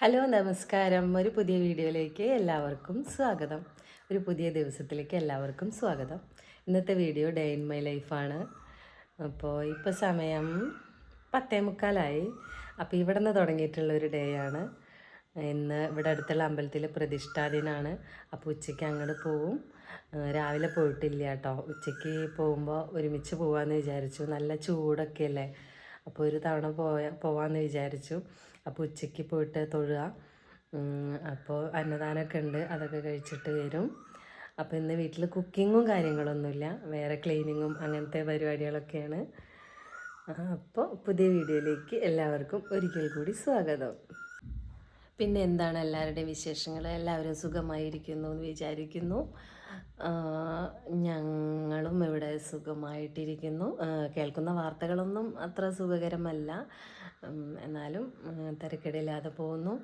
Hello നമസ്കാരം. ഒരു പുതിയ വീഡിയോയിലേക്ക് എല്ലാവർക്കും സ്വാഗതം. ഒരു പുതിയ ദിവസത്തിലേക്ക് എല്ലാവർക്കും സ്വാഗതം. ഇന്നത്തെ വീഡിയോ ഡേ ഇൻ മൈ ലൈഫാണ്. ഇപ്പോൾ സമയം 10:45. അപ്പോൾ ഇവിടെ നിന്ന് തുടങ്ങിയിട്ടുള്ളൊരു ഡേ ആണ്. ഇന്ന് ഇവിടെ അടുത്തുള്ള അമ്പലത്തിൽ പ്രതിഷ്ഠാ ദിനമാണ്. അപ്പോൾ ഉച്ചയ്ക്ക് അങ്ങോട്ട് പോവും. രാവിലെ പോയിട്ടില്ല കേട്ടോ. ഉച്ചയ്ക്ക് പോകുമ്പോൾ ഒരുമിച്ച് പോകാമെന്ന് വിചാരിച്ചു. നല്ല ചൂടൊക്കെ അല്ലേ. അപ്പോൾ ഒരു തവണ പോവാമെന്ന് വിചാരിച്ചു. അപ്പോൾ ഉച്ചയ്ക്ക് പോയിട്ട് തൊഴുക. അപ്പോൾ അന്നദാനമൊക്കെ ഉണ്ട്, അതൊക്കെ കഴിച്ചിട്ട് വരും. അപ്പോൾ ഇന്ന് വീട്ടിൽ കുക്കിങ്ങും കാര്യങ്ങളൊന്നുമില്ല, വേറെ ക്ലീനിങ്ങും അങ്ങനത്തെ പരിപാടികളൊക്കെയാണ്. അപ്പോൾ പുതിയ വീഡിയോയിലേക്ക് എല്ലാവർക്കും ഒരിക്കൽ കൂടി സ്വാഗതം. പിന്നെ എന്താണ് എല്ലാവരുടെയും വിശേഷങ്ങൾ? എല്ലാവരും സുഖമായിരിക്കുന്നു എന്ന് വിചാരിക്കുന്നു. ഞങ്ങളും ഇവിടെ സുഖമായിട്ടിരിക്കുന്നു. കേൾക്കുന്ന വാർത്തകളൊന്നും അത്ര സുഖകരമല്ല, എന്നാലും തിരക്കിടില്ലാതെ പോകുന്നു.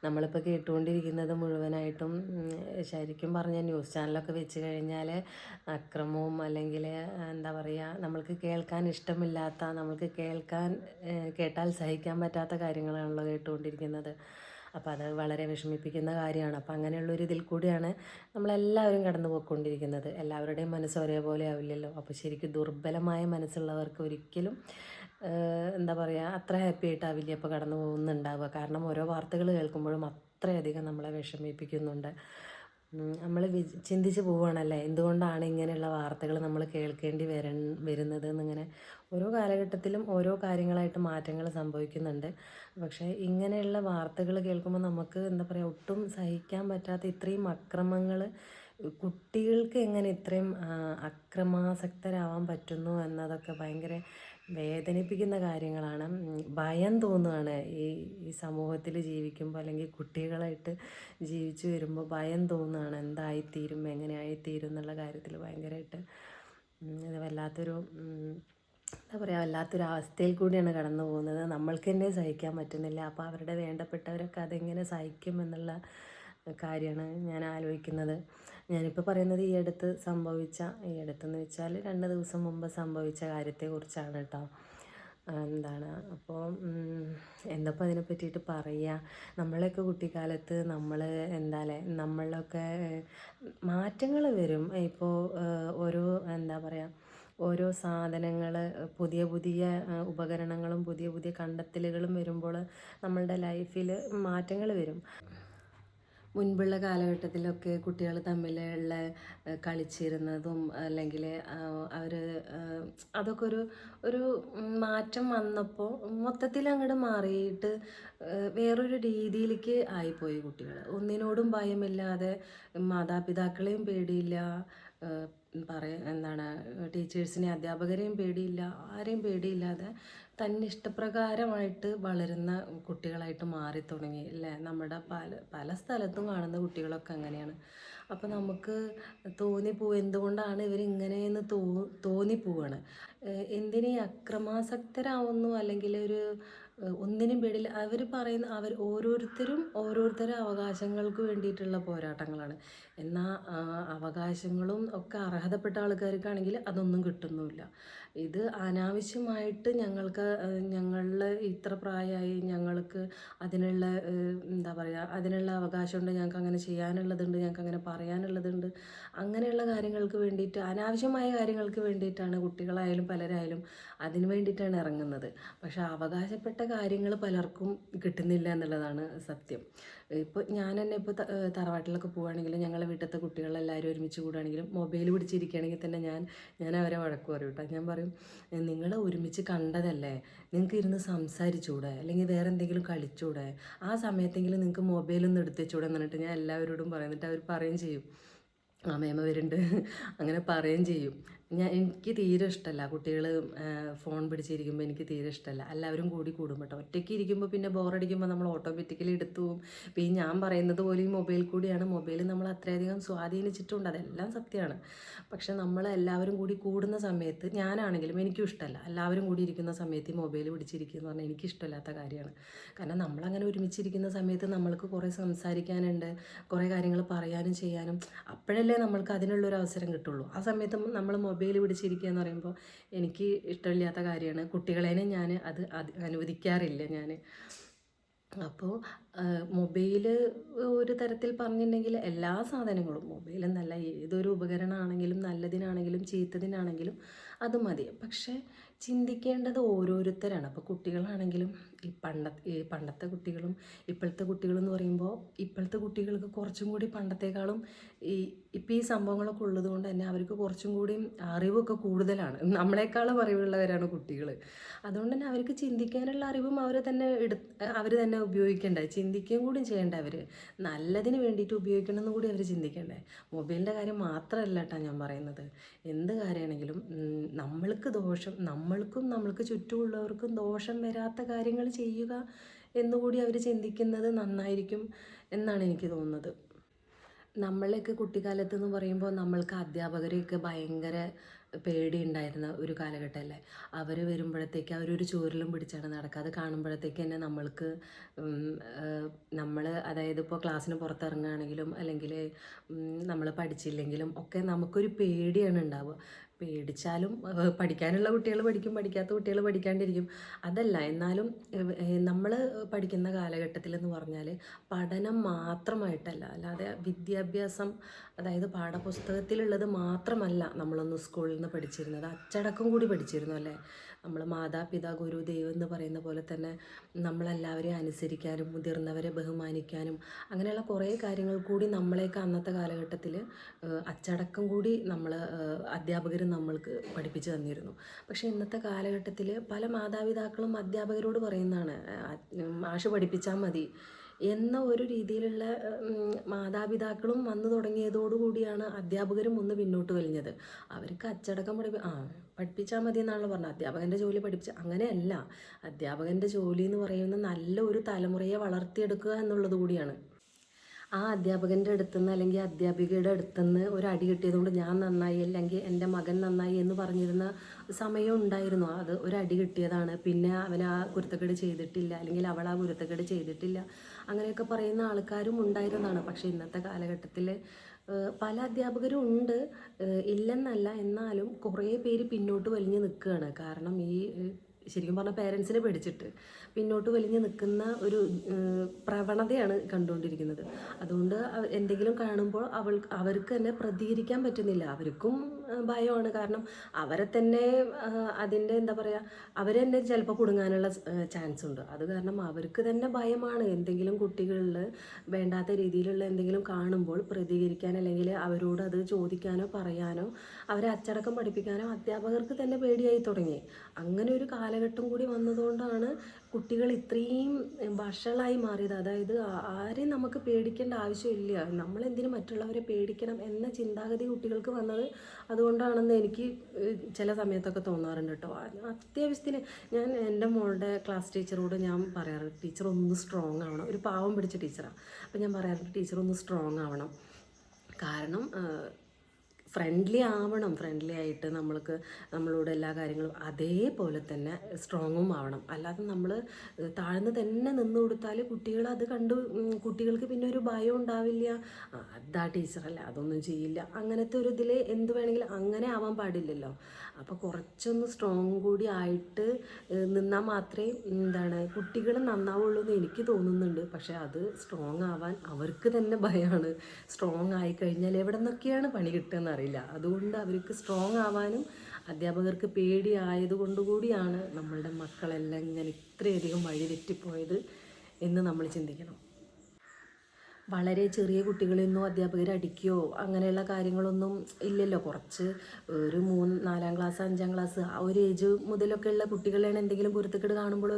നമ്മളിപ്പോൾ കേട്ടുകൊണ്ടിരിക്കുന്നത് മുഴുവനായിട്ടും ശരിക്കും പറഞ്ഞാൽ ന്യൂസ് ചാനലൊക്കെ വെച്ച് കഴിഞ്ഞാൽ അക്രമവും അല്ലെങ്കിൽ എന്താ പറയുക, നമ്മൾക്ക് കേൾക്കാൻ ഇഷ്ടമില്ലാത്ത, നമ്മൾക്ക് കേട്ടാൽ സഹിക്കാൻ പറ്റാത്ത കാര്യങ്ങളാണല്ലോ കേട്ടുകൊണ്ടിരിക്കുന്നത്. അപ്പോൾ അത് വളരെ വിഷമിപ്പിക്കുന്ന കാര്യമാണ്. അപ്പോൾ അങ്ങനെയുള്ളൊരു ഇതിൽ കൂടിയാണ് നമ്മളെല്ലാവരും കടന്നു പോയിക്കൊണ്ടിരിക്കുന്നത്. എല്ലാവരുടെയും മനസ്സ് ഒരേപോലെ ആവില്ലല്ലോ. അപ്പോൾ ശരിക്കും ദുർബലമായ മനസ്സുള്ളവർക്ക് ഒരിക്കലും എന്താ പറയുക, അത്ര ഹാപ്പി ആയിട്ടാവില്ല ഇപ്പോൾ കടന്നു പോകുന്നുണ്ടാവുക. കാരണം ഓരോ വാർത്തകൾ കേൾക്കുമ്പോഴും അത്രയധികം നമ്മളെ വിഷമിപ്പിക്കുന്നുണ്ട്. നമ്മൾ ചിന്തിച്ച് പോവുകയാണല്ലേ, എന്തുകൊണ്ടാണ് ഇങ്ങനെയുള്ള വാർത്തകൾ നമ്മൾ കേൾക്കേണ്ടി വരുന്നത് എന്നിങ്ങനെ. ഓരോ കാലഘട്ടത്തിലും ഓരോ കാര്യങ്ങളായിട്ട് മാറ്റങ്ങൾ സംഭവിക്കുന്നുണ്ട്. പക്ഷേ ഇങ്ങനെയുള്ള വാർത്തകൾ കേൾക്കുമ്പോൾ നമുക്ക് എന്താ പറയുക, ഒട്ടും സഹിക്കാൻ പറ്റാത്ത ഇത്രയും അക്രമങ്ങൾ, കുട്ടികൾക്ക് എങ്ങനെ ഇത്രയും അക്രമാസക്തരാവാൻ പറ്റുന്നു എന്നതൊക്കെ ഭയങ്കര വേദനിപ്പിക്കുന്ന കാര്യങ്ങളാണ്. ഭയം തോന്നുകയാണ് ഈ സമൂഹത്തിൽ ജീവിക്കുമ്പോൾ, അല്ലെങ്കിൽ കുട്ടികളായിട്ട് ജീവിച്ചു വരുമ്പോൾ ഭയം തോന്നുകയാണ്. എന്തായിത്തീരും, എങ്ങനെയായിത്തീരും എന്നുള്ള കാര്യത്തിൽ ഭയങ്കരമായിട്ട് ഇത് വല്ലാത്തൊരു എന്താ പറയുക, വല്ലാത്തൊരു അവസ്ഥയിൽ കൂടിയാണ് കടന്നു പോകുന്നത്. നമ്മൾക്ക് തന്നെ സഹിക്കാൻ പറ്റുന്നില്ല. അപ്പോൾ അവരുടെ വേണ്ടപ്പെട്ടവരൊക്കെ അതെങ്ങനെ സഹിക്കും എന്നുള്ള കാര്യമാണ് ഞാൻ ആലോചിക്കുന്നത്. ഞാനിപ്പോൾ പറയുന്നത് ഈ അടുത്തെന്ന് വെച്ചാൽ 2 ദിവസം മുമ്പ് സംഭവിച്ച കാര്യത്തെക്കുറിച്ചാണ് കേട്ടോ. എന്താണ് അപ്പോൾ എന്തപ്പോൾ അതിനെ പറ്റിയിട്ട് പറയുക. നമ്മളെയൊക്കെ കുട്ടിക്കാലത്ത് നമ്മളൊക്കെ മാറ്റങ്ങൾ വരും. ഇപ്പോൾ ഓരോ എന്താ പറയുക, ഓരോ സാധനങ്ങൾ, പുതിയ പുതിയ ഉപകരണങ്ങളും പുതിയ പുതിയ കണ്ടെത്തലുകളും വരുമ്പോൾ നമ്മളുടെ ലൈഫിൽ മാറ്റങ്ങൾ വരും. മുൻപുള്ള കാലഘട്ടത്തിലൊക്കെ കുട്ടികൾ തമ്മിലുള്ള കളിച്ചിരുന്നതും, അല്ലെങ്കിൽ അവർ അതൊക്കെ ഒരു മാറ്റം വന്നപ്പോൾ മൊത്തത്തിൽ അങ്ങോട്ട് മാറിയിട്ട് വേറൊരു രീതിയിലേക്ക് ആയിപ്പോയി കുട്ടികൾ. ഒന്നിനോടും ഭയമില്ലാതെ, മാതാപിതാക്കളെയും പേടിയില്ല, എന്താണ് ടീച്ചേഴ്സിനെ, അധ്യാപകരെയും പേടിയില്ല, ആരെയും പേടിയില്ലാതെ തന്നിഷ്ടപ്രകാരമായിട്ട് വളരുന്ന കുട്ടികളായിട്ട് മാറി തുടങ്ങി അല്ലേ. നമ്മുടെ പല സ്ഥലത്തും കാണുന്ന കുട്ടികളൊക്കെ അങ്ങനെയാണ്. അപ്പോൾ നമുക്ക് തോന്നിപ്പോവും, എന്തുകൊണ്ടാണ് ഇവരിങ്ങനെയെന്ന് തോന്നിപ്പോവാണ്. എന്തിനീ അക്രമാസക്തരാവുന്നു, അല്ലെങ്കിൽ ഒന്നിനും പേടില്ല. ഓരോരുത്തരും ഓരോരുത്തരുടെ അവകാശങ്ങൾക്ക് വേണ്ടിയിട്ടുള്ള പോരാട്ടങ്ങളാണ്. എന്നാൽ അവകാശങ്ങളും ഒക്കെ അർഹതപ്പെട്ട ആൾക്കാർക്കാണെങ്കിൽ അതൊന്നും കിട്ടുന്നുമില്ല. ഇത് അനാവശ്യമായിട്ട് ഞങ്ങളുടെ ഇത്ര പ്രായമായി, ഞങ്ങൾക്ക് അതിനുള്ള എന്താ പറയുക, അതിനുള്ള അവകാശമുണ്ട്, ഞങ്ങൾക്ക് അങ്ങനെ ചെയ്യാനുള്ളതുണ്ട്, ഞങ്ങൾക്ക് അങ്ങനെ പറയാനുള്ളതുണ്ട്, അങ്ങനെയുള്ള കാര്യങ്ങൾക്ക് വേണ്ടിയിട്ട്, അനാവശ്യമായ കാര്യങ്ങൾക്ക് വേണ്ടിയിട്ടാണ് കുട്ടികളായാലും പലരായാലും അതിന് വേണ്ടിയിട്ടാണ് ഇറങ്ങുന്നത്. പക്ഷേ അവകാശപ്പെട്ട കാര്യങ്ങൾ പലർക്കും കിട്ടുന്നില്ല എന്നുള്ളതാണ് സത്യം. ഇപ്പോൾ ഞാൻ തന്നെ ഇപ്പോൾ തറവാട്ടിലൊക്കെ പോവുകയാണെങ്കിൽ, ഞങ്ങളെ വീട്ടിലത്തെ കുട്ടികളെല്ലാവരും ഒരുമിച്ച് കൂടുകയാണെങ്കിലും മൊബൈൽ പിടിച്ചിരിക്കുകയാണെങ്കിൽ തന്നെ ഞാൻ അവരെ വഴക്ക് പറയും കേട്ടോ. ഞാൻ പറയും, നിങ്ങൾ ഒരുമിച്ച് കണ്ടതല്ലേ, നിങ്ങൾക്ക് ഇരുന്ന് സംസാരിച്ചൂടെ, അല്ലെങ്കിൽ വേറെ എന്തെങ്കിലും കളിച്ചൂടെ, ആ സമയത്തെങ്കിലും നിങ്ങൾക്ക് മൊബൈലൊന്നും എടുത്ത് വെച്ചൂടെ എന്ന് പറഞ്ഞിട്ട് ഞാൻ എല്ലാവരോടും പറയുന്നിട്ട് അവർ പറയുകയും ചെയ്യും, ആ മേമ വരുന്നുണ്ട് അങ്ങനെ പറയുകയും ചെയ്യും. എനിക്ക് തീരെ ഇഷ്ടമല്ല കുട്ടികൾ ഫോൺ പിടിച്ചിരിക്കുമ്പോൾ, എനിക്ക് തീരെ ഇഷ്ടമല്ല. എല്ലാവരും കൂടും കേട്ടോ. ഒറ്റയ്ക്ക് ഇരിക്കുമ്പോൾ പിന്നെ ബോറടിക്കുമ്പോൾ നമ്മൾ ഓട്ടോമാറ്റിക്കലി എടുത്തു പോകും. ഇപ്പോൾ ഈ ഞാൻ പറയുന്നത് പോലെ ഈ മൊബൈൽ കൂടിയാണ്. മൊബൈൽ നമ്മൾ അത്രയധികം സ്വാധീനിച്ചിട്ടുണ്ട്, അതെല്ലാം സത്യമാണ്. പക്ഷെ നമ്മൾ എല്ലാവരും കൂടി കൂടുന്ന സമയത്ത്, ഞാനാണെങ്കിലും എനിക്കും ഇഷ്ടമല്ല എല്ലാവരും കൂടി ഇരിക്കുന്ന സമയത്ത് ഈ മൊബൈൽ പിടിച്ചിരിക്കുക എന്ന് പറഞ്ഞാൽ എനിക്കിഷ്ടമില്ലാത്ത കാര്യമാണ്. കാരണം നമ്മളങ്ങനെ ഒരുമിച്ചിരിക്കുന്ന സമയത്ത് നമ്മൾക്ക് കുറേ സംസാരിക്കാനുണ്ട്, കുറേ കാര്യങ്ങൾ പറയാനും ചെയ്യാനും. അപ്പോഴല്ലേ നമ്മൾക്ക് അതിനുള്ളൊരു അവസരം കിട്ടുള്ളൂ. ആ സമയത്ത് നമ്മൾ മൊബൈൽ പിടിച്ചിരിക്കുക എന്ന് പറയുമ്പോൾ എനിക്ക് ഇഷ്ടമില്ലാത്ത കാര്യമാണ്. കുട്ടികളേനെ ഞാൻ അത് അനുവദിക്കാറില്ല. അപ്പോൾ മൊബൈൽ ഒരു തരത്തിൽ പറഞ്ഞിട്ടുണ്ടെങ്കിൽ എല്ലാ സാധനങ്ങളും മൊബൈലെന്നല്ല, ഏതൊരു ഉപകരണമാണെങ്കിലും നല്ലതിനാണെങ്കിലും ചീത്തതിനാണെങ്കിലും അത് മതി. പക്ഷേ ചിന്തിക്കേണ്ടത് ഓരോരുത്തരാണ്. അപ്പോൾ കുട്ടികളാണെങ്കിലും ഈ പണ്ടത്തെ കുട്ടികളും ഇപ്പോഴത്തെ കുട്ടികളും എന്ന് പറയുമ്പോൾ, ഇപ്പോഴത്തെ കുട്ടികൾക്ക് കുറച്ചും കൂടി പണ്ടത്തെക്കാളും ഇപ്പോൾ ഈ സംഭവങ്ങളൊക്കെ ഉള്ളത് കൊണ്ട് തന്നെ അവർക്ക് കുറച്ചും കൂടി അറിവൊക്കെ കൂടുതലാണ്. നമ്മളെക്കാളും അറിവുള്ളവരാണ് കുട്ടികൾ. അതുകൊണ്ട് തന്നെ അവർക്ക് ചിന്തിക്കാനുള്ള അറിവും അവർ തന്നെ ഉപയോഗിക്കണ്ടേ, ചിന്തിക്കുകയും കൂടി ചെയ്യണ്ടേ. അവർ നല്ലതിന് വേണ്ടിയിട്ട് ഉപയോഗിക്കണമെന്ന് കൂടി അവർ ചിന്തിക്കണ്ടേ. മൊബൈലിൻ്റെ കാര്യം മാത്രമല്ല കേട്ടോ ഞാൻ പറയുന്നത്, എന്ത് കാര്യമാണെങ്കിലും നമ്മൾക്ക് ചുറ്റുമുള്ളവർക്കും ദോഷം വരാത്ത കാര്യങ്ങൾ ചെയ്യുക എന്നുകൂടി അവർ ചിന്തിക്കുന്നത് നന്നായിരിക്കും എന്നാണ് എനിക്ക് തോന്നുന്നത്. നമ്മളെയൊക്കെ കുട്ടിക്കാലത്ത് എന്ന് പറയുമ്പോൾ നമ്മൾക്ക് അധ്യാപകരെയൊക്കെ ഭയങ്കര പേടിയുണ്ടായിരുന്ന ഒരു കാലഘട്ടമല്ലേ. അവർ വരുമ്പോഴത്തേക്ക് അവരൊരു ചൂരലും പിടിച്ചാണ് നടക്കുക. അത് കാണുമ്പോഴത്തേക്ക് തന്നെ നമ്മൾ അതായത് ഇപ്പോൾ ക്ലാസ്സിന് പുറത്തിറങ്ങുകയാണെങ്കിലും അല്ലെങ്കിൽ നമ്മൾ പഠിച്ചില്ലെങ്കിലും ഒക്കെ നമുക്കൊരു പേടിയാണ് ഉണ്ടാവുക. പേടിച്ചാലും പഠിക്കാനുള്ള കുട്ടികൾ പഠിക്കും, പഠിക്കാത്ത കുട്ടികൾ പഠിക്കാണ്ടിരിക്കും. അതല്ല, എന്നാലും നമ്മൾ പഠിക്കുന്ന കാലഘട്ടത്തിലെന്ന് പറഞ്ഞാൽ പഠനം മാത്രമായിട്ടല്ല, അല്ലാതെ വിദ്യാഭ്യാസം, അതായത് പാഠപുസ്തകത്തിലുള്ളത് മാത്രമല്ല നമ്മളൊന്ന് സ്കൂളിൽ നിന്ന് പഠിച്ചിരുന്നത്, അച്ചടക്കം കൂടി പഠിച്ചിരുന്നു അല്ലേ. നമ്മൾ മാതാപിതാ ഗുരു ദൈവം എന്ന് പറയുന്ന പോലെ തന്നെ നമ്മളെല്ലാവരെയും അനുസരിക്കാനും മുതിർന്നവരെ ബഹുമാനിക്കാനും അങ്ങനെയുള്ള കുറേ കാര്യങ്ങൾ കൂടി നമ്മളെയൊക്കെ അന്നത്തെ കാലഘട്ടത്തിൽ അച്ചടക്കം കൂടി അധ്യാപകർ നമ്മൾക്ക് പഠിപ്പിച്ചു തന്നിരുന്നു. പക്ഷേ ഇന്നത്തെ കാലഘട്ടത്തിൽ പല മാതാപിതാക്കളും അധ്യാപകരോട് പറയുന്നതാണ്, മാഷ് പഠിപ്പിച്ചാൽ മതി എന്ന ഒരു രീതിയിലുള്ള മാതാപിതാക്കളും വന്നു തുടങ്ങിയതോടുകൂടിയാണ് അധ്യാപകരും ഒന്ന് പിന്നോട്ട് വലിഞ്ഞത്. അവർക്ക് അച്ചടക്കം പഠിപ്പിച്ചാൽ മതി എന്നാണല്ലോ പറഞ്ഞത്. അധ്യാപകൻ്റെ ജോലി അങ്ങനെയല്ല. അധ്യാപകൻ്റെ ജോലി എന്ന് പറയുന്നത് നല്ല ഒരു തലമുറയെ വളർത്തിയെടുക്കുക എന്നുള്ളത് കൂടിയാണ്. ആ അധ്യാപകൻ്റെ അടുത്തുനിന്ന് അല്ലെങ്കിൽ അധ്യാപികയുടെ അടുത്തുനിന്ന് ഒരു അടി കിട്ടിയതുകൊണ്ട് ഞാൻ നന്നായി അല്ലെങ്കിൽ എൻ്റെ മകൻ നന്നായി എന്ന് പറഞ്ഞിരുന്ന സമയം ഉണ്ടായിരുന്നു. അത് ഒരു അടി കിട്ടിയതാണ്, പിന്നെ അവൻ ആ കുരുത്തക്കേട് ചെയ്തിട്ടില്ല അല്ലെങ്കിൽ അവൾ ആ കുരുത്തക്കേട് ചെയ്തിട്ടില്ല അങ്ങനെയൊക്കെ പറയുന്ന ആൾക്കാരും ഉണ്ടായിരുന്നതാണ്. പക്ഷേ ഇന്നത്തെ കാലഘട്ടത്തിൽ പല അധ്യാപകരും ഉണ്ട്, ഇല്ലെന്നല്ല, എന്നാലും കുറേ പേര് പിന്നോട്ട് വലിഞ്ഞ് നിൽക്കുകയാണ്. കാരണം ശരിക്കും പറഞ്ഞാൽ പേരൻസിനെ പേടിച്ചിട്ട് പിന്നോട്ട് വലിഞ്ഞ് നിൽക്കുന്ന ഒരു പ്രവണതയാണ് കണ്ടുകൊണ്ടിരിക്കുന്നത്. അതുകൊണ്ട് എന്തെങ്കിലും കാണുമ്പോൾ അവർക്ക് തന്നെ പ്രതികരിക്കാൻ പറ്റുന്നില്ല. അവർക്കും ഭയമാണ്. കാരണം അവരെ തന്നെ അതിൻ്റെ എന്താ പറയുക, അവരെ തന്നെ ചിലപ്പോൾ കുടുങ്ങാനുള്ള ചാൻസ് ഉണ്ട്. അത് കാരണം അവർക്ക് തന്നെ ഭയമാണ്. എന്തെങ്കിലും കുട്ടികളിൽ വേണ്ടാത്ത രീതിയിലുള്ള എന്തെങ്കിലും കാണുമ്പോൾ പ്രതികരിക്കാൻ അല്ലെങ്കിൽ അവരോട് അത് ചോദിക്കാനോ പറയാനോ അവരെ അച്ചടക്കം പഠിപ്പിക്കാനോ അധ്യാപകർക്ക് തന്നെ പേടിയായി തുടങ്ങി. അങ്ങനെ ഒരു കാലഘട്ടം കൂടി വന്നതുകൊണ്ടാണ് കുട്ടികൾ ഇത്രയും വഷളായി മാറിയത്. അതായത് ആരെയും നമുക്ക് പേടിക്കേണ്ട ആവശ്യമില്ല, നമ്മളെന്തിനു മറ്റുള്ളവരെ പേടിക്കണം എന്ന ചിന്താഗതി കുട്ടികൾക്ക് വന്നത് അതുകൊണ്ടാണെന്ന് എനിക്ക് ചില സമയത്തൊക്കെ തോന്നാറുണ്ട് കേട്ടോ. അത്യാവശ്യത്തിന് ഞാൻ എൻ്റെ മോളുടെ ക്ലാസ് ടീച്ചറോട് ഞാൻ പറയാറുണ്ട്, ടീച്ചർ ഒന്ന് സ്ട്രോങ് ആവണം. ഒരു പാവം പിടിച്ച ടീച്ചറാണ്. അപ്പോൾ ഞാൻ പറയാറുണ്ട്, ടീച്ചർ ഒന്ന് സ്ട്രോങ് ആവണം. കാരണം ഫ്രണ്ട്ലി ആയിട്ട് നമ്മളോട് എല്ലാ കാര്യങ്ങളും അതേപോലെ തന്നെ സ്ട്രോങ്ങും ആവണം. അല്ലാതെ നമ്മൾ താഴ്ന്ന് തന്നെ നിന്ന് കൊടുത്താൽ കുട്ടികൾക്ക് പിന്നെ ഒരു ഭയം ഉണ്ടാവില്ല. അതാ ടീച്ചറല്ല, അതൊന്നും ചെയ്യില്ല, അങ്ങനത്തെ ഒരു ഇതിൽ എന്ത് വേണമെങ്കിലും അങ്ങനെ ആവാൻ പാടില്ലല്ലോ. അപ്പോൾ കുറച്ചൊന്ന് സ്ട്രോങ് കൂടി ആയിട്ട് നിന്നാൽ മാത്രമേ കുട്ടികൾ നന്നാവുള്ളൂ എന്ന് എനിക്ക് തോന്നുന്നുണ്ട്. പക്ഷേ അത് സ്ട്രോങ് ആവാൻ അവർക്ക് തന്നെ ഭയമാണ്. സ്ട്രോങ് ആയി കഴിഞ്ഞാൽ എവിടെ നിന്നൊക്കെയാണ് പണി കിട്ടുകയെന്ന് അറിയില്ല. അതുകൊണ്ട് അവർക്ക് സ്ട്രോങ് ആവാനും അധ്യാപകർക്ക് പേടി ആയതുകൊണ്ടുകൂടിയാണ് നമ്മളുടെ മക്കളെല്ലാം ഇങ്ങനെ ഇത്രയധികം വഴിതെറ്റിപ്പോയത് എന്ന് നമ്മൾ ചിന്തിക്കണം. വളരെ ചെറിയ കുട്ടികളെയൊന്നും അധ്യാപകർ അടിക്കുകയോ അങ്ങനെയുള്ള കാര്യങ്ങളൊന്നും ഇല്ലല്ലോ. കുറച്ച് ഒരു 4-ാം ക്ലാസ് 5-ാം ക്ലാസ് ആ ഒരു ഏജ് മുതലൊക്കെ ഉള്ള കുട്ടികളെയാണ് എന്തെങ്കിലും കുരുത്തക്കേട് കാണുമ്പോൾ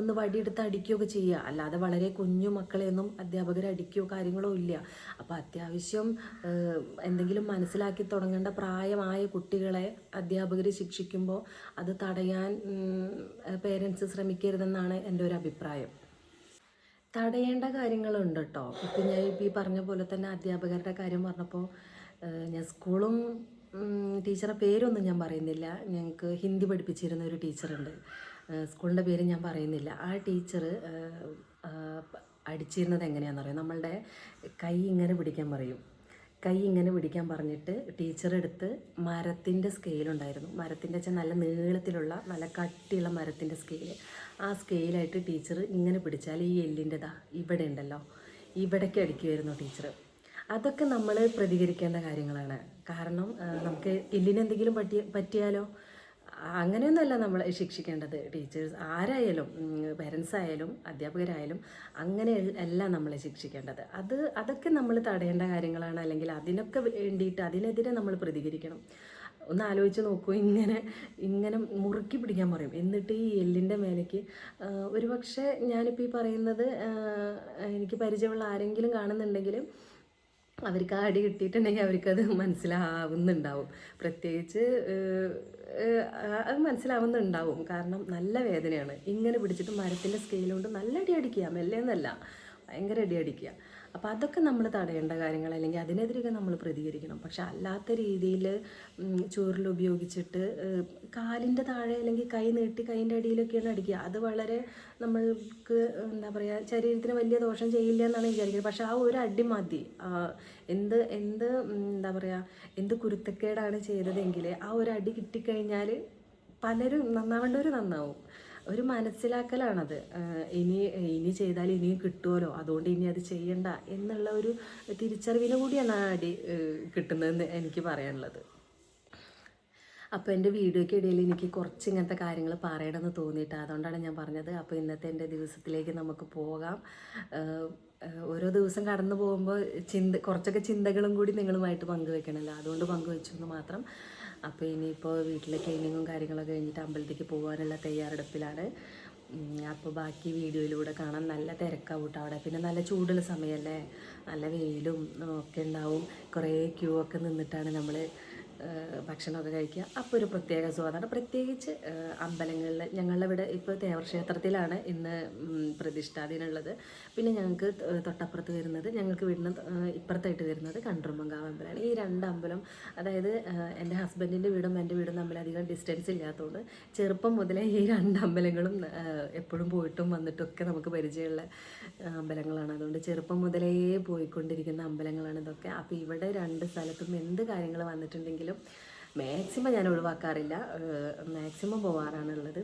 ഒന്ന് വടിയെടുത്ത് അടിക്കുകയൊക്കെ ചെയ്യുക. അല്ലാതെ വളരെ കുഞ്ഞു മക്കളെയൊന്നും അധ്യാപകർ അടിക്കുകയോ കാര്യങ്ങളോ ഇല്ല. അപ്പോൾ അത്യാവശ്യം എന്തെങ്കിലും മനസ്സിലാക്കി തുടങ്ങേണ്ട പ്രായമായ കുട്ടികളെ അധ്യാപകർ ശിക്ഷിക്കുമ്പോൾ അത് തടയാൻ പേരൻസ് ശ്രമിക്കരുതെന്നാണ് എൻ്റെ ഒരു അഭിപ്രായം. തടയേണ്ട കാര്യങ്ങളുണ്ട് കേട്ടോ. ഇപ്പം ഞാൻ ഈ പറഞ്ഞ പോലെ തന്നെ അധ്യാപകരുടെ കാര്യം പറഞ്ഞപ്പോൾ ഞാൻ സ്കൂളും ടീച്ചറുടെ പേരൊന്നും ഞാൻ പറയുന്നില്ല. ഞങ്ങൾക്ക് ഹിന്ദി പഠിപ്പിച്ചിരുന്ന ഒരു ടീച്ചറുണ്ട്, സ്കൂളിൻ്റെ പേര് ഞാൻ പറയുന്നില്ല. ആ ടീച്ചർ അടിച്ചിരുന്നത് എങ്ങനെയാണെന്ന് അറിയാം. നമ്മളുടെ കൈ ഇങ്ങനെ പിടിക്കാൻ പറയും. കൈ ഇങ്ങനെ പിടിക്കാൻ പറഞ്ഞിട്ട് ടീച്ചർ എടുത്ത് മരത്തിൻ്റെ സ്കെയിലുണ്ടായിരുന്നു, മരത്തിൻ്റെ വെച്ചാൽ നല്ല നീളത്തിലുള്ള നല്ല കട്ടിയുള്ള മരത്തിൻ്റെ സ്കെയില്, ആ സ്കെയിലായിട്ട് ടീച്ചർ ഇങ്ങനെ പിടിച്ചാൽ ഈ എല്ലിൻ്റെതാ ഇവിടെ ഉണ്ടല്ലോ, ഇവിടേക്ക് അടിക്കുമായിരുന്നു ടീച്ചർ. അതൊക്കെ നമ്മൾ പ്രതികരിക്കേണ്ട കാര്യങ്ങളാണ്. കാരണം നമുക്ക് എല്ലിനെന്തെങ്കിലും പറ്റിയാലോ, അങ്ങനെയൊന്നുമല്ല നമ്മൾ ശിക്ഷിക്കേണ്ടത്. ടീച്ചേഴ്സ് ആരായാലും, പേരൻസ് ആയാലും അധ്യാപകരായാലും അങ്ങനെ അല്ല നമ്മളെ ശിക്ഷിക്കേണ്ടത്. അതൊക്കെ നമ്മൾ തടയേണ്ട കാര്യങ്ങളാണ്. അല്ലെങ്കിൽ അതിനൊക്കെ വേണ്ടിയിട്ട് അതിനെതിരെ നമ്മൾ പ്രതികരിക്കണം. ഒന്ന് ആലോചിച്ച് നോക്കൂ, ഇങ്ങനെ മുറുക്കി പിടിക്കാൻ പറയും, എന്നിട്ട് ഈ എല്ലിൻ്റെ മേലേക്ക് ഒരു പക്ഷേ ഞാനിപ്പോൾ ഈ പറയുന്നത് എനിക്ക് പരിചയമുള്ള ആരെങ്കിലും കാണുന്നുണ്ടെങ്കിൽ അവർക്ക് ആ അടി കിട്ടിയിട്ടുണ്ടെങ്കിൽ അവർക്കത് മനസ്സിലാവുന്നുണ്ടാവും. പ്രത്യേകിച്ച് അത് മനസ്സിലാവുന്നുണ്ടാവും. കാരണം നല്ല വേദനയാണ്. ഇങ്ങനെ പിടിച്ചിട്ട് മരത്തിൻ്റെ സ്കെയിൽ കൊണ്ട് നല്ല അടി അടിക്കുക, മെല്ലെന്നല്ല, ഭയങ്കര അടി അടിക്കുക. അപ്പോൾ അതൊക്കെ നമ്മൾ തടയേണ്ട കാര്യങ്ങൾ, അല്ലെങ്കിൽ അതിനെതിരെയൊക്കെ നമ്മൾ പ്രതികരിക്കണം. പക്ഷെ അല്ലാത്ത രീതിയിൽ ചൂരൽ ഉപയോഗിച്ചിട്ട് കാലിൻ്റെ താഴെ അല്ലെങ്കിൽ കൈ നീട്ടി കൈൻ്റെ അടിയിലൊക്കെയാണ് അടിക്കുക. അത് വളരെ നമ്മൾക്ക് എന്താ പറയുക, ശരീരത്തിന് വലിയ ദോഷം ചെയ്യില്ല എന്നാണ് വിചാരിക്കുന്നത്. പക്ഷെ ആ ഒരു അടി മതി. എന്ത് എന്താ പറയുക, എന്ത് കുരുത്തക്കേടാണ് ചെയ്തതെങ്കിൽ ആ ഒരു അടി കിട്ടിക്കഴിഞ്ഞാൽ പലരും നന്നാവേണ്ടവർ നന്നാവും. ഒരു മനസ്സിലാക്കലാണത്. ഇനി ചെയ്താൽ ഇനിയും കിട്ടുമല്ലോ, അതുകൊണ്ട് ഇനി അത് ചെയ്യണ്ട എന്നുള്ള ഒരു തിരിച്ചറിവിന് കൂടിയാണ് ആ അടി കിട്ടുന്നതെന്ന് എനിക്ക് പറയാനുള്ളത്. അപ്പോൾ എൻ്റെ വീഡിയോയ്ക്ക് ഇടയിൽ എനിക്ക് കുറച്ച് ഇങ്ങനത്തെ കാര്യങ്ങൾ പറയണമെന്ന് തോന്നിയിട്ട് അതുകൊണ്ടാണ് ഞാൻ പറഞ്ഞത്. അപ്പോൾ ഇന്നത്തെ എൻ്റെ ദിവസത്തിലേക്ക് നമുക്ക് പോകാം. ഓരോ ദിവസം കടന്നു പോകുമ്പോൾ കുറച്ചൊക്കെ ചിന്തകളും കൂടി നിങ്ങളുമായിട്ട് പങ്കുവെക്കണമല്ലോ, അതുകൊണ്ട് പങ്കുവെച്ചു എന്ന് മാത്രം. അപ്പോൾ ഇനിയിപ്പോൾ വീട്ടിലെ ക്ലീനിങ്ങും കാര്യങ്ങളൊക്കെ കഴിഞ്ഞിട്ട് അമ്പലത്തേക്ക് പോകാനുള്ള തയ്യാറെടുപ്പിലാണ്. അപ്പോൾ ബാക്കി വീഡിയോയിലൂടെ കാണാൻ. നല്ല തിരക്കാവും കേട്ടോ അവിടെ. പിന്നെ നല്ല ചൂടുള്ള സമയമല്ലേ, നല്ല വെയിലും ഒക്കെ ഉണ്ടാവും. കുറേ ക്യൂ ഒക്കെ നിന്നിട്ടാണ് നമ്മൾ ഭക്ഷണമൊക്കെ കഴിക്കുക. അപ്പോൾ ഒരു പ്രത്യേക സ്വാദാണ്. പ്രത്യേകിച്ച് അമ്പലങ്ങളിൽ, ഞങ്ങളിവിടെ ഇപ്പോൾ തേവർ ക്ഷേത്രത്തിലാണ് ഇന്ന് പ്രതിഷ്ഠാദിനുള്ളത്. പിന്നെ ഞങ്ങൾക്ക് തൊട്ടപ്പുറത്ത് വരുന്നത്, ഞങ്ങൾക്ക് വീടിന് ഇപ്പുറത്തായിട്ട് വരുന്നത് കണ്ടറുമ്പങ്കാവ് അമ്പലമാണ്. ഈ രണ്ട് അമ്പലം, അതായത് എൻ്റെ ഹസ്ബൻഡിൻ്റെ വീടും എൻ്റെ വീടും തമ്മിൽ അധികം ഡിസ്റ്റൻസ് ഇല്ലാത്തതുകൊണ്ട് ചെറുപ്പം മുതലേ ഈ രണ്ട് അമ്പലങ്ങളും എപ്പോഴും പോയിട്ടും വന്നിട്ടൊക്കെ നമുക്ക് പരിചയമുള്ള അമ്പലങ്ങളാണ്. അതുകൊണ്ട് ചെറുപ്പം മുതലേ പോയിക്കൊണ്ടിരിക്കുന്ന അമ്പലങ്ങളാണ് ഇതൊക്കെ. അപ്പോൾ ഇവിടെ രണ്ട് സ്ഥലത്തും എന്ത് കാര്യങ്ങൾ വന്നിട്ടുണ്ടെങ്കിലും മാക്സിമം ഞാൻ ഒഴിവാക്കാറില്ല, മാക്സിമം പോകാറാണുള്ളത്.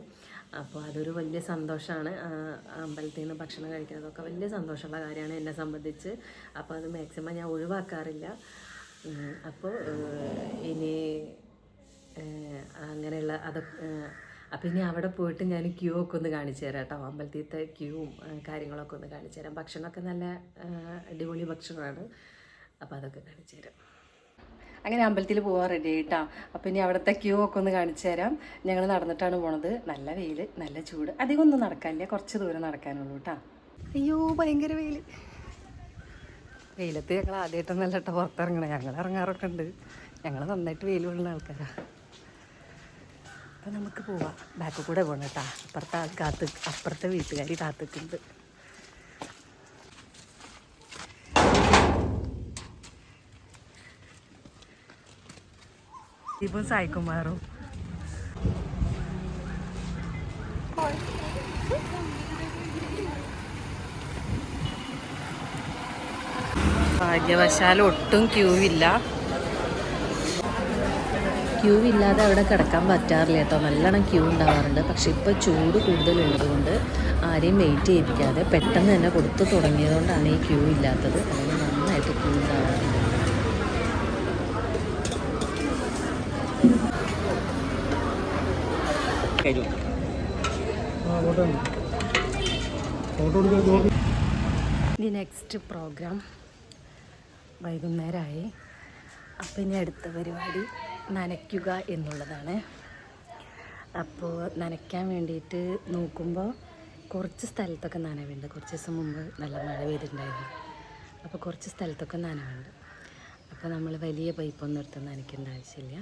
അപ്പോൾ അതൊരു വലിയ സന്തോഷമാണ്. അമ്പലത്തിൽ നിന്ന് ഭക്ഷണം കഴിക്കുന്നതൊക്കെ വലിയ സന്തോഷമുള്ള കാര്യമാണ് എന്നെ സംബന്ധിച്ച്. അപ്പോൾ അത് മാക്സിമം ഞാൻ ഒഴിവാക്കാറില്ല. അപ്പോൾ ഇനി അങ്ങനെയുള്ള അതൊക്കെ. അപ്പോൾ ഇനി അവിടെ പോയിട്ട് ഞാൻ ക്യൂ ഒക്കെ ഒന്ന് കാണിച്ചു തരാം കേട്ടോ, അമ്പലത്തിലത്തെ ക്യൂവും കാര്യങ്ങളൊക്കെ ഒന്ന് കാണിച്ചു തരാം. ഭക്ഷണമൊക്കെ നല്ല അടിപൊളി ഭക്ഷണമാണ്. അപ്പോൾ അതൊക്കെ കാണിച്ചു തരാം. അങ്ങനെ അമ്പലത്തിൽ പോകാൻ റെഡി ആയിട്ടാ. അപ്പോൾ ഇനി അവിടുത്തെ ക്യൂ ഒക്കെ ഒന്ന് കാണിച്ചു തരാം. ഞങ്ങൾ നടന്നിട്ടാണ് പോണത്. നല്ല വെയിൽ, നല്ല ചൂട്, അധികം ഒന്നും നടക്കാനില്ല, കുറച്ച് ദൂരം നടക്കാനുള്ളൂ കേട്ടോ. അയ്യോ ഭയങ്കര വെയിൽ. വെയിലത്ത് ഞങ്ങൾ ആദ്യമായിട്ടൊന്നല്ല കേട്ടോ പുറത്തിറങ്ങണേ, ഞങ്ങൾ ഇറങ്ങാറൊക്കെ ഉണ്ട്. ഞങ്ങൾ നന്നായിട്ട് വെയിൽ കൊള്ളുന്ന ആൾക്കാരാണ്. അപ്പം നമുക്ക് പോവാം. ബാക്കിൽ കൂടെ പോകണം കേട്ടോ. അപ്പുറത്തെ വീട്ടുകാർ കാത്തിട്ടുണ്ട്. ഇപ്പം സായിക്കുമാറും ഭാഗ്യവശാൽ ഒട്ടും ക്യൂ ഇല്ലാതെ അവിടെ കിടക്കാൻ പറ്റാറില്ല കേട്ടോ. നല്ലോണം ക്യൂ ഉണ്ടാവാറുണ്ട്. പക്ഷെ ഇപ്പോൾ ചൂട് കൂടുതലുള്ളതുകൊണ്ട് ആരെയും വെയിറ്റ് ചെയ്യിപ്പിക്കാതെ പെട്ടെന്ന് തന്നെ കൊടുത്തു തുടങ്ങിയതുകൊണ്ടാണ് ഈ ക്യൂ ഇല്ലാത്തത്. അതിന് നന്നായിട്ട് ക്യൂ ഉണ്ടാവാറുണ്ട്. ഇനി നെക്സ്റ്റ് പ്രോഗ്രാം വൈകുന്നേരമായി. അപ്പോൾ ഇനി അടുത്ത പരിപാടി നനയ്ക്കുക എന്നുള്ളതാണ്. അപ്പോൾ നനയ്ക്കാൻ വേണ്ടിയിട്ട് നോക്കുമ്പോൾ കുറച്ച് സ്ഥലത്തൊക്കെ നനവുണ്ട്. കുറച്ച് ദിവസം മുമ്പ് നല്ല മഴ പെയ്തിട്ടുണ്ടായിരുന്നു. അപ്പോൾ കുറച്ച് സ്ഥലത്തൊക്കെ നനവുണ്ട്. അപ്പോൾ നമ്മൾ വലിയ പൈപ്പൊന്നും എടുത്ത് നനയ്ക്കേണ്ട ആവശ്യമില്ല.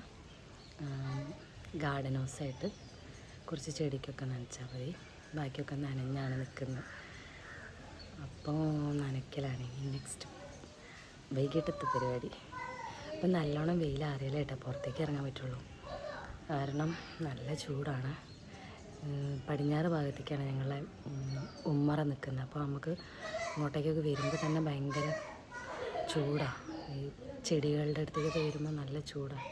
ഗാർഡൻ ഹൗസായിട്ട് കുറച്ച് ചെടിക്കൊക്കെ നനച്ചാൽ മതി. ബാക്കിയൊക്കെ നനഞ്ഞാണ് നിൽക്കുന്നത്. അപ്പോൾ നനയ്ക്കലാണ് ഇനി നെക്സ്റ്റ് വൈകിട്ടത്തെ പരിപാടി. അപ്പം നല്ലോണം വെയിലാറിയാലേ കേട്ടോ പുറത്തേക്ക് ഇറങ്ങാൻ പറ്റുള്ളൂ. കാരണം നല്ല ചൂടാണ്. പടിഞ്ഞാറ് ഭാഗത്തേക്കാണ് ഞങ്ങളെ ഉമ്മറ നിൽക്കുന്നത്. അപ്പോൾ നമുക്ക് ഇങ്ങോട്ടേക്കൊക്കെ വരുമ്പോൾ തന്നെ ഭയങ്കര ചൂടാണ്. ഈ ചെടികളുടെ അടുത്തേക്ക് വരുമ്പോൾ നല്ല ചൂടാണ്.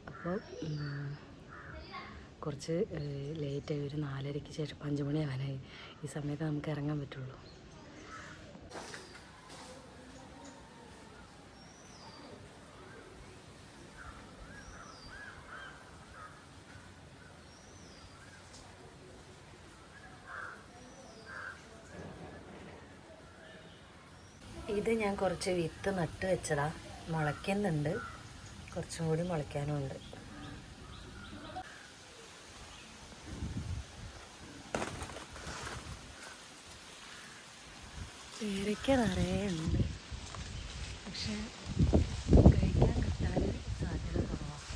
അപ്പോൾ കുറച്ച് ലേറ്റായി, ഒരു 4:30-ക്ക് ശേഷം 5 മണി ആവാനായി. ഈ സമയത്ത് നമുക്ക് ഇറങ്ങാൻ പറ്റുള്ളൂ. ഇത് ഞാൻ കുറച്ച് വിത്ത് നട്ട് വെച്ചതാ, മുളയ്ക്കുന്നുണ്ട്. കുറച്ചും കൂടി മുളയ്ക്കാനും ഉണ്ട്. പേരയ്ക്ക നിറയെ ഉണ്ട്, പക്ഷെ കഴിക്കാൻ കിട്ടാൻ സാധ്യത കുറവാണ്.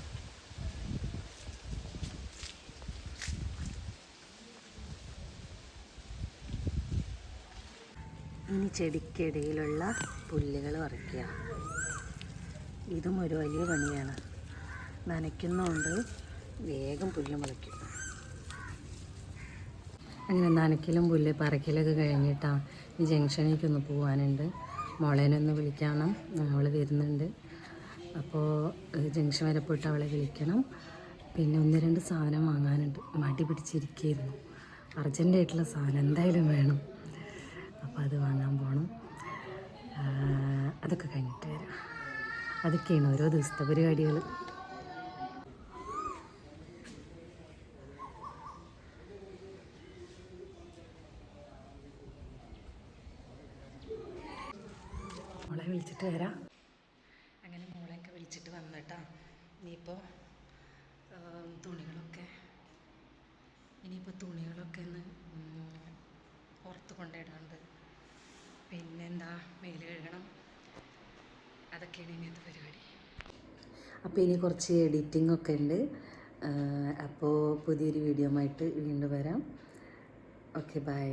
ഇനി ചെടിക്കിടയിലുള്ള പുല്ലുകൾ പറിക്കുക. ഇതും ഒരു വലിയ പണിയാണ്. നനയ്ക്കുന്നതുകൊണ്ട് വേഗം പുല്ല് മുളയ്ക്കും. അങ്ങനെ നനയ്ക്കലും പുല്ല് പറിക്കലൊക്കെ കഴിഞ്ഞിട്ടാണ് ഈ ജംഗ്ഷനിലേക്കൊന്ന് പോകാനുണ്ട്. മോളേനൊന്ന് വിളിക്കണം, അവൾ വരുന്നുണ്ട്. അപ്പോൾ ജംഗ്ഷൻ വരെ പോയിട്ട് അവളെ വിളിക്കണം. പിന്നെ 1-2 സാധനം വാങ്ങാനുണ്ട്. മടി പിടിച്ചിരിക്കുകയായിരുന്നു. അർജൻറ്റായിട്ടുള്ള സാധനം എന്തായാലും വേണം. അപ്പോൾ അത് വാങ്ങാൻ പോകണം. അതൊക്കെ കഴിഞ്ഞിട്ട് വരാം. അതൊക്കെയാണ് ഓരോ ദിവസത്തെ പരിപാടികൾ. മോളെ വിളിച്ചിട്ട് വരാം. അങ്ങനെ മോളെയൊക്കെ വിളിച്ചിട്ട് വന്നിട്ടാ. ഇനിയിപ്പോൾ തുണികളൊക്കെ ഒന്ന് പുറത്ത് കൊണ്ടിടാണ്ട്, പിന്നെന്താ മേല് കഴുകണം. അതൊക്കെയാണ് ഇനിയത്തെ പരിപാടി. അപ്പോൾ ഇനി കുറച്ച് എഡിറ്റിംഗ് ഒക്കെ ഉണ്ട്. അപ്പോൾ പുതിയൊരു വീഡിയോ ആയിട്ട് വീണ്ടും വരാം. Okay, by.